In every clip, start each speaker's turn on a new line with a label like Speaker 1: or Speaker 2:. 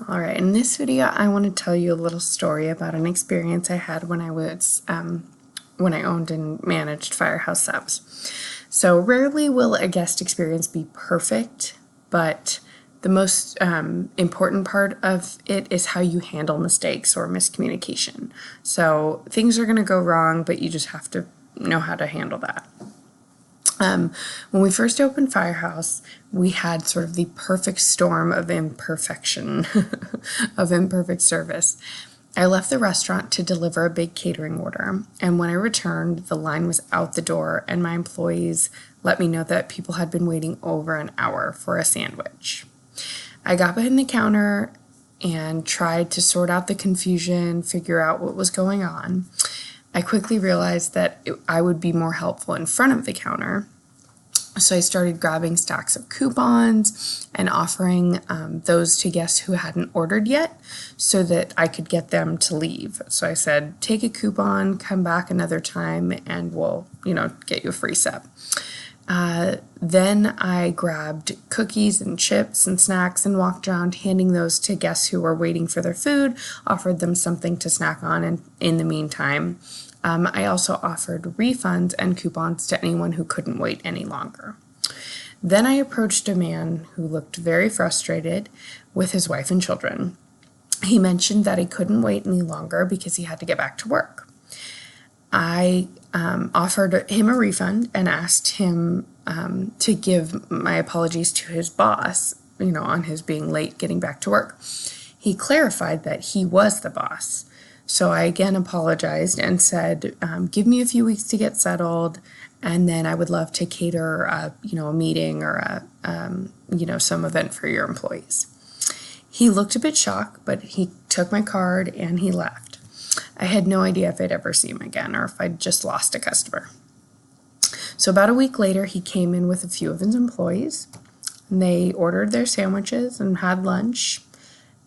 Speaker 1: All right, in this video, I want to tell you a little story about an experience I had when I owned and managed Firehouse Subs. So rarely will a guest experience be perfect, but the most important part of it is how you handle mistakes or miscommunication. So things are going to go wrong, but you just have to know how to handle that. When we first opened Firehouse, we had sort of the perfect storm of imperfection, of imperfect service. I left the restaurant to deliver a big catering order, and when I returned, the line was out the door, and my employees let me know that people had been waiting over an hour for a sandwich. I got behind the counter and tried to sort out the confusion, figure out what was going on. I quickly realized that I would be more helpful in front of the counter. So I started grabbing stacks of coupons and offering those to guests who hadn't ordered yet so that I could get them to leave. So I said, take a coupon, come back another time, and we'll, get you a free sub. Then I grabbed cookies and chips and snacks and walked around handing those to guests who were waiting for their food, offered them something to snack on in the meantime. I also offered refunds and coupons to anyone who couldn't wait any longer. Then I approached a man who looked very frustrated with his wife and children. He mentioned that he couldn't wait any longer because he had to get back to work. I offered him a refund and asked him to give my apologies to his boss, on his being late getting back to work. He clarified that he was the boss. So I again apologized and said, give me a few weeks to get settled, and then I would love to cater a meeting or some event for your employees. He looked a bit shocked, but he took my card and he left. I had no idea if I'd ever see him again or if I'd just lost a customer. So about a week later, he came in with a few of his employees, and they ordered their sandwiches and had lunch,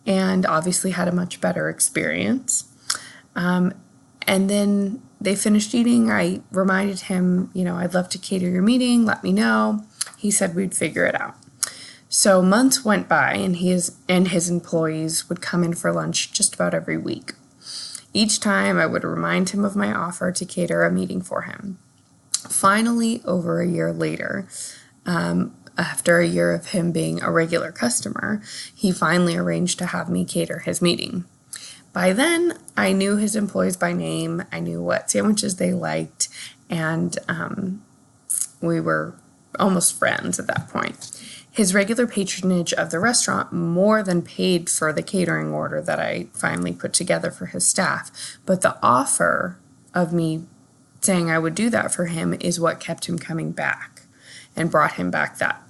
Speaker 1: and obviously had a much better experience. And then they finished eating. I reminded him, I'd love to cater your meeting, let me know. He said we'd figure it out. So months went by, and his employees would come in for lunch just about every week. Each time I would remind him of my offer to cater a meeting for him. Finally, over a year later, after a year of him being a regular customer, he finally arranged to have me cater his meeting. By then, I knew his employees by name, I knew what sandwiches they liked, and we were almost friends at that point. His regular patronage of the restaurant more than paid for the catering order that I finally put together for his staff, but the offer of me saying I would do that for him is what kept him coming back and brought him back that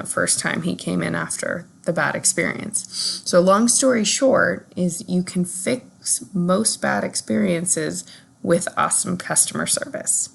Speaker 1: first time he came in after the bad experience. So long story short is you can fix most bad experiences with awesome customer service.